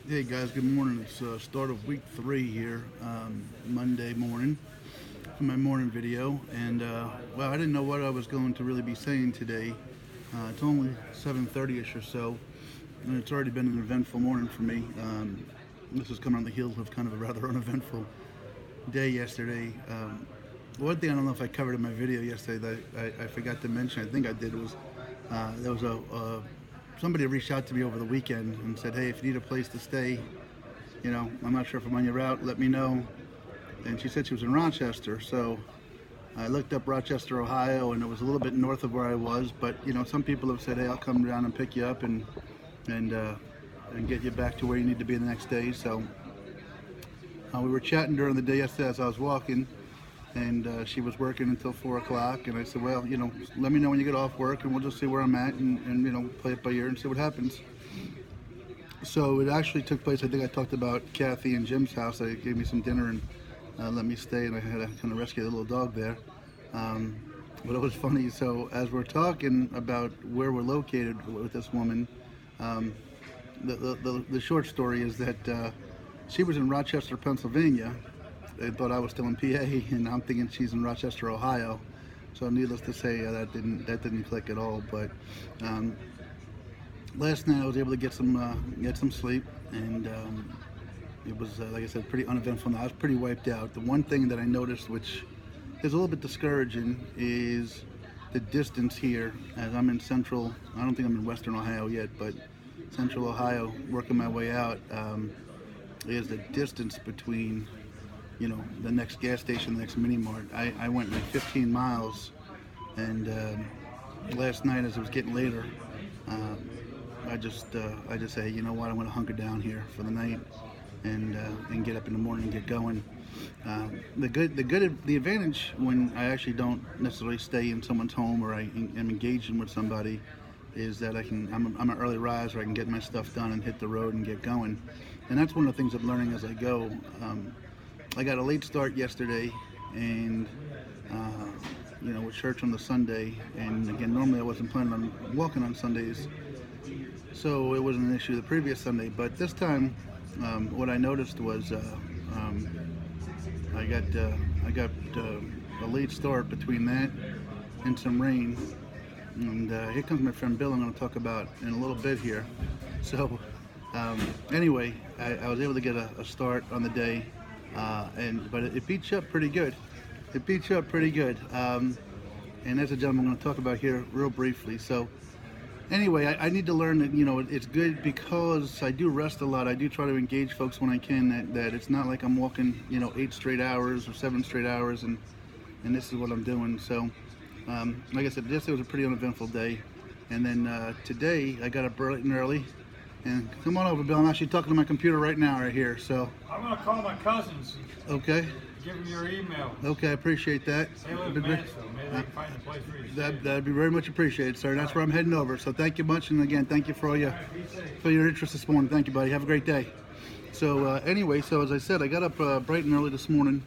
Hey guys, good morning. It's start of week 3 here, Monday morning for my morning video. And well, I didn't know what I was going to really be saying today. It's only 7:30ish or so, and it's already been an eventful morning for me. This is coming on the heels of kind of a rather uneventful day yesterday. One thing I don't know if I covered in my video yesterday that I forgot to mention, I think I did, was there was somebody reached out to me over the weekend and said, hey, if you need a place to stay, I'm not sure if I'm on your route, let me know. And she said she was in Rochester, so I looked up Rochester, Ohio, and it was a little bit north of where I was. But some people have said, hey, I'll come down and pick you up and get you back to where you need to be the next day. So we were chatting during the day yesterday as I was walking, and she was working until 4 o'clock. And I said, well, let me know when you get off work, and we'll just see where I'm at, and play it by ear and see what happens. So it actually took place, I think I talked about Kathy and Jim's house. They gave me some dinner and let me stay, and I had to kind of rescue the little dog there. But it was funny. So as we're talking about where we're located with this woman, the short story is that she was in Rochester, Pennsylvania. They thought I was still in PA, and I'm thinking she's in Rochester, Ohio. So needless to say, that didn't click at all. But last night I was able to get some sleep, and it was like I said, pretty uneventful. I was pretty wiped out. The one thing that I noticed, which is a little bit discouraging, is the distance here. As I'm in central, I don't think I'm in western Ohio yet, but central Ohio, working my way out, is the distance between the next gas station, the next mini mart. I went like 15 miles, and last night as it was getting later, I just say, you know what, I'm going to hunker down here for the night and get up in the morning and get going. The advantage when I actually don't necessarily stay in someone's home or I am engaging with somebody is that I'm an early riser. I can get my stuff done and hit the road and get going. And that's one of the things I'm learning as I go. I got a late start yesterday, and with church on the Sunday, and again, normally I wasn't planning on walking on Sundays, so it wasn't an issue the previous Sunday. But this time, what I noticed was I got a late start between that and some rain, and here comes my friend Bill. I'm going to talk about in a little bit here. So anyway, I was able to get a start on the day. But it beats you up pretty good. And that's a gentleman I'm going to talk about here real briefly. So anyway, I need to learn that it's good because I do rest a lot. I do try to engage folks when I can. That it's not like I'm walking 8 straight hours or 7 straight hours, and this is what I'm doing. So like I said, yesterday was a pretty uneventful day, and then today I got up bright and early. And come on over, Bill. I'm actually talking to my computer right now, right here. So I'm going to call my cousins. Okay. Give them your email. Okay, I appreciate that. They live in Mansfield. Maybe they can find a place for you to stay. That'd be very much appreciated, sir. That's where I'm heading over. So thank you much, and again, thank you for your interest this morning. Thank you, buddy. Have a great day. So anyway, so as I said, I got up bright and early this morning,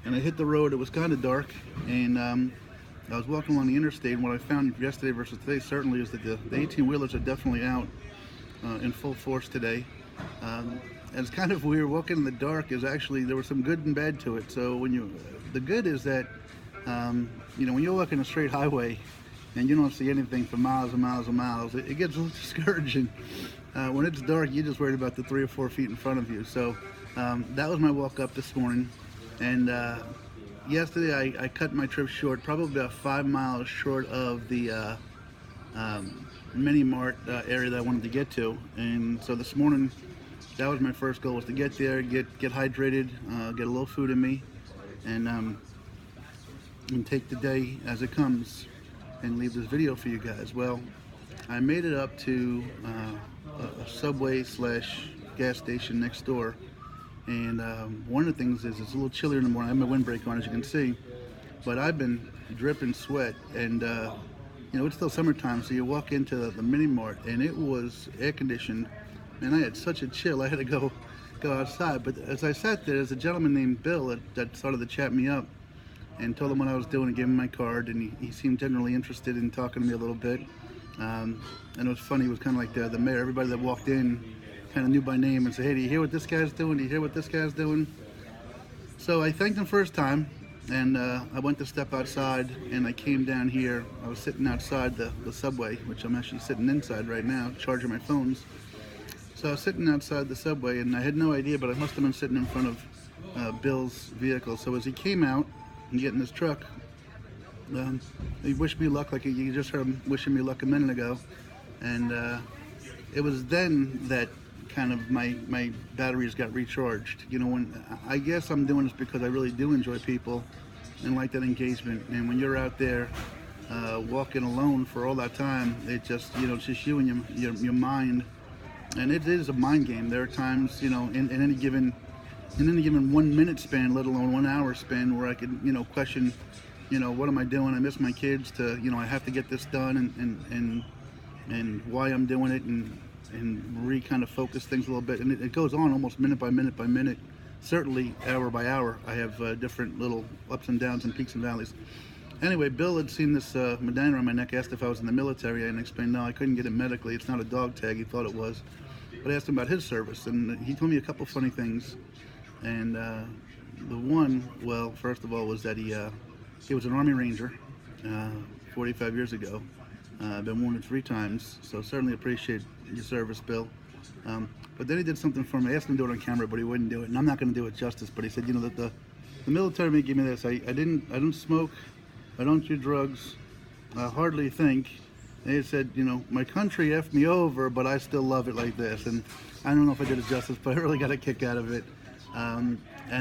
and I hit the road. It was kind of dark, and I was walking along the interstate. And what I found yesterday versus today certainly is that the 18-wheelers are definitely out in full force today. And it's kind of weird. Walking in the dark is actually, there was some good and bad to it. So the good is that when you're walking a straight highway and you don't see anything for miles and miles and miles, it gets a little discouraging. When it's dark, you're just worried about the 3 or 4 feet in front of you. So that was my walk up this morning. And yesterday I cut my trip short, probably about 5 miles short of the mini mart area that I wanted to get to. And so this morning, that was my first goal, was to get there, get hydrated, get a little food in me, and take the day as it comes and leave this video for you guys. Well, I made it up to a Subway / gas station next door, and one of the things is it's a little chillier in the morning. I have my windbreaker on, as you can see, but I've been dripping sweat, and it's still summertime, so you walk into the mini mart and it was air conditioned, and I had such a chill I had to go outside. But as I sat there, there's a gentleman named Bill that started to chat me up and told him what I was doing and gave him my card, and he seemed generally interested in talking to me a little bit. And it was funny, it was kind of like the mayor. Everybody that walked in kind of knew by name and said, hey, do you hear what this guy's doing? Do you hear what this guy's doing? So I thanked him for his time, and I went to step outside, and I came down here. I was sitting outside the subway, which I'm actually sitting inside right now, charging my phones. So I was sitting outside the subway, and I had no idea, but I must have been sitting in front of Bill's vehicle. So as he came out and get in his truck, he wished me luck, like you just heard him wishing me luck a minute ago. And it was then that kind of my batteries got recharged. You know, when I guess I'm doing this because I really do enjoy people and like that engagement. And when you're out there walking alone for all that time, it just, you know, it's just you and your mind. And it is a mind game. There are times, you know, in any given 1 minute span, let alone 1 hour span, where I could, you know, question, you know, what am I doing? I miss my kids, to, you know, I have to get this done, and why I'm doing it, and kind of focus things a little bit. And it goes on almost minute by minute by minute, certainly hour by hour. I have different little ups and downs and peaks and valleys. Anyway, Bill had seen this medallion around my neck, asked if I was in the military, and I explained, no, I couldn't get it medically. It's not a dog tag. He thought it was. But I asked him about his service, and he told me a couple funny things. And the one, well, first of all, was that he was an Army Ranger 45 years ago. Been wounded 3 times, so certainly appreciate your service, Bill. But then he did something for me. I asked him to do it on camera, but he wouldn't do it, and I'm not going to do it justice. But he said, you know, that the military may give me this. I didn't smoke, I don't do drugs, I hardly think. And he said, you know, my country effed me over, but I still love it like this. And I don't know if I did it justice, but I really got a kick out of it. And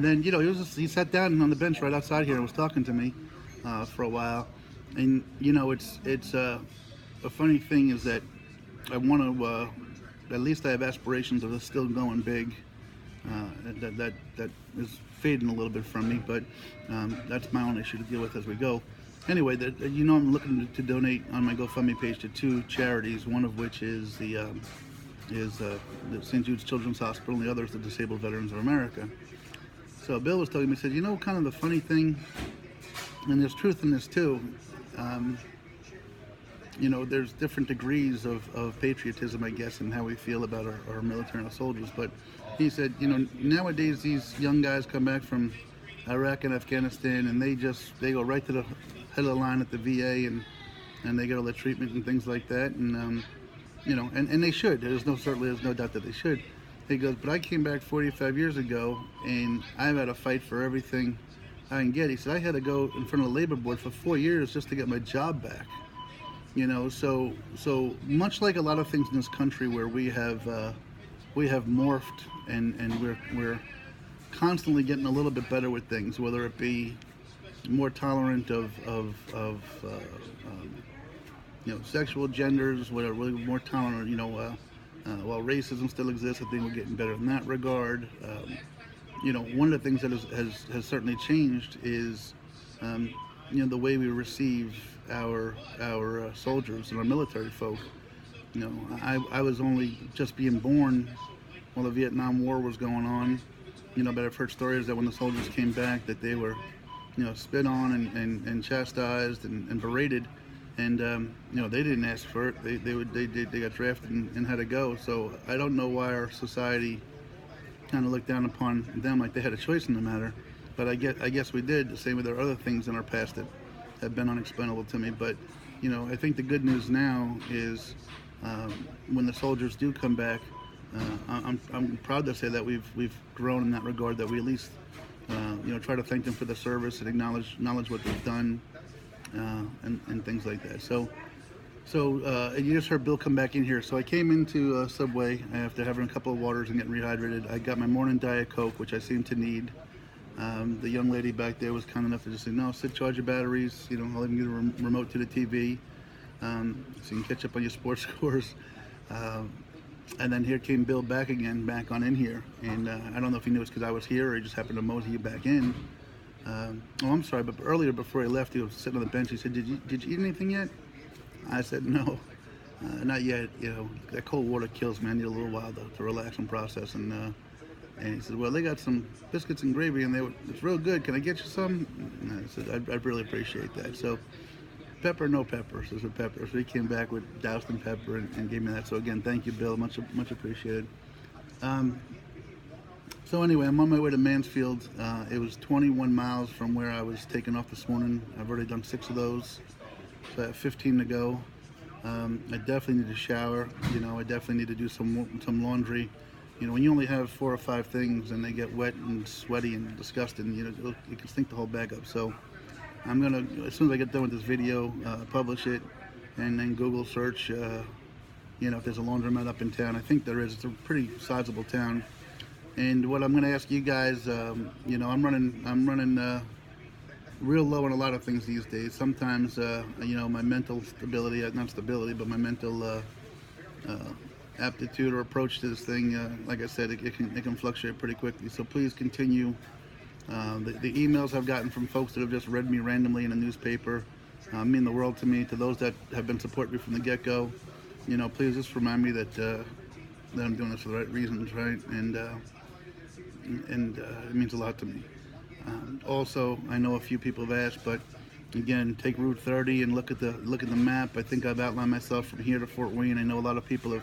then, you know, he sat down on the bench right outside here and was talking to me for a while. And you know, it's a funny thing is that I want to at least I have aspirations of still going big. That is fading a little bit from me, but that's my own issue to deal with as we go. Anyway, you know, I'm looking to donate on my GoFundMe page to 2 charities. One of which is the St. Jude's Children's Hospital, and the other is the Disabled Veterans of America. So Bill was telling me, he said, you know, kind of the funny thing, and there's truth in this too. You know, there's different degrees of patriotism, I guess, and how we feel about our military and our soldiers. But he said, you know, nowadays these young guys come back from Iraq and Afghanistan, and they go right to the head of the line at the VA, and they get all the treatment and things like that. And you know, and they should. There's no doubt that they should. He goes, but I came back 45 years ago, and I've had to fight for everything I can get. He said, I had to go in front of the labor board for 4 years just to get my job back. You know, so much like a lot of things in this country where we have morphed, and we're constantly getting a little bit better with things, whether it be more tolerant of you know, sexual genders, whatever, really more tolerant, you know, while racism still exists, I think we're getting better in that regard. You know, one of the things that has certainly changed is, you know, the way we receive our soldiers and our military folk. You know, I was only just being born while the Vietnam War was going on, you know, but I've heard stories that when the soldiers came back that they were, you know, spit on and chastised and berated. And you know, they didn't ask for it. They got drafted and had to go. So I don't know why our society kind of looked down upon them like they had a choice in the matter. But I guess we did. The same with there are other things in our past that have been unexplainable to me. But you know, I think the good news now is when the soldiers do come back, I'm proud to say that we've grown in that regard. That we at least you know, try to thank them for the service and acknowledge what they've done. And things like that. So you just heard Bill come back in here. So I came into Subway after having a couple of waters and getting rehydrated. I got my morning Diet Coke, which I seem to need. The young lady back there was kind enough to just say, no, sit, charge your batteries. You know, I'll even get a remote to the TV, so you can catch up on your sports scores. And then here came Bill back on in here. And I don't know if he knew it's because I was here or he just happened to mosey back in. Oh, I'm sorry, but earlier before he left, he was sitting on the bench. He said, did you eat anything yet? I said, no, not yet. You know, that cold water kills me. I need a little while to relax and process. And he said, well, they got some biscuits and gravy, and it's real good. Can I get you some? And I said, I'd really appreciate that. So pepper, no pepper. So I said pepper. So he came back with doused in pepper and gave me that. So again, thank you, Bill. Much appreciated. So anyway, I'm on my way to Mansfield. It was 21 miles from where I was taken off this morning. I've already done 6 of those, so I have 15 to go. I definitely need to shower. I definitely need to do some laundry. When you only have 4 or 5 things and they get wet and sweaty and disgusting, you can stink the whole bag up. So I'm gonna, as soon as I get done with this video, publish it, and then Google search. If there's a laundromat up in town. I think there is. It's a pretty sizable town. And what I'm going to ask you guys, I'm running real low on a lot of things these days. Sometimes, my mental stability, not stability, but my mental aptitude or approach to this thing, like I said, it can fluctuate pretty quickly. So please continue. The emails I've gotten from folks that have just read me randomly in a newspaper mean the world to me. To those that have been supporting me from the get-go, please just remind me that I'm doing this for the right reasons, right? And it means a lot to me. Also, I know a few people have asked, but again, take Route 30 and look at the map. I think I've outlined myself from here to Fort Wayne. I know a lot of people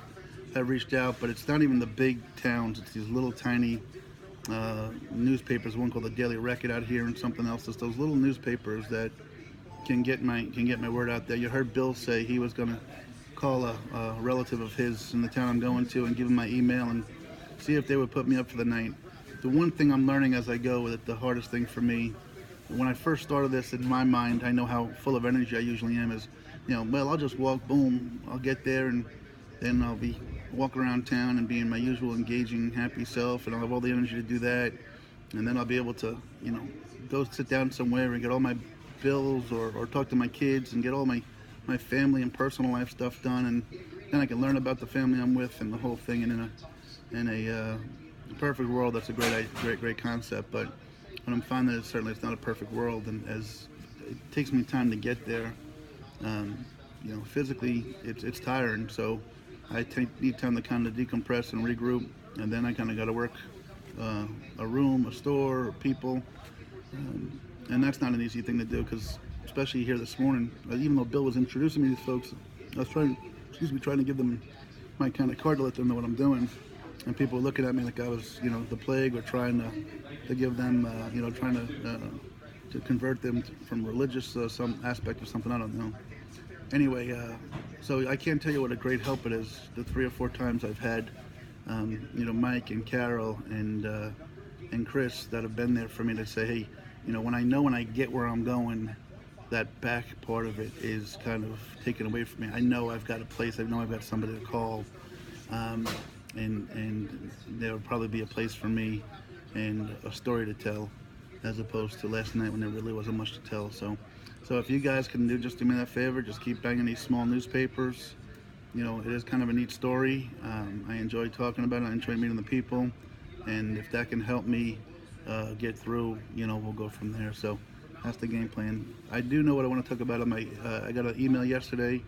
have reached out, but it's not even the big towns. It's these little tiny newspapers. One called the Daily Record out here, and something else. It's those little newspapers that can get my word out there. You heard Bill say he was going to call a relative of his in the town I'm going to and give him my email and see if they would put me up for the night. The one thing I'm learning as I go, that the hardest thing for me, when I first started this, in my mind, I know how full of energy I usually am, is, well, I'll just walk, boom, I'll get there, and then I'll be walking around town and being my usual engaging, happy self, and I'll have all the energy to do that, and then I'll be able to, go sit down somewhere and get all my bills or talk to my kids and get all my family and personal life stuff done, and then I can learn about the family I'm with and the whole thing. And in a perfect world, that's a great concept. But when I'm finding that it's not a perfect world, and as it takes me time to get there, physically it's tiring. So I need time to kind of decompress and regroup, and then I kind of got to work a room, a store, people, and that's not an easy thing to do, because especially here this morning, even though Bill was introducing me to these folks, I was trying to give them my kind of card to let them know what I'm doing, and people were looking at me like I was, the plague, or trying to give them, trying to convert them from religious some aspect of something, I don't know. Anyway, so I can't tell you what a great help it is. The 3 or 4 times I've had, Mike and Carol and Chris that have been there for me to say, hey, when I get where I'm going, that back part of it is kind of taken away from me. I know I've got a place. I know I've got somebody to call, and there will probably be a place for me and a story to tell, as opposed to last night when there really wasn't much to tell. So if you guys can do me that favor, just keep banging these small newspapers. It is kind of a neat story. I enjoy talking about it. I enjoy meeting the people, and if that can help me get through, we'll go from there. So that's the game plan. I do know what I want to talk about on my, I got an email yesterday,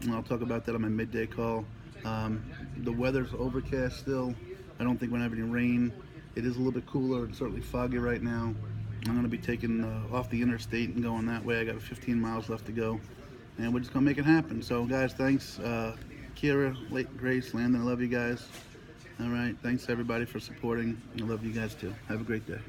and I'll talk about that on my midday call. The weather's overcast still. I don't think we're going to have any rain. It is a little bit cooler and certainly foggy right now. I'm going to be taking off the interstate and going that way. I got 15 miles left to go, and we're just going to make it happen. So guys, thanks. Kira, Grace, Landon, I love you guys. All right, thanks everybody for supporting. I love you guys too. Have a great day.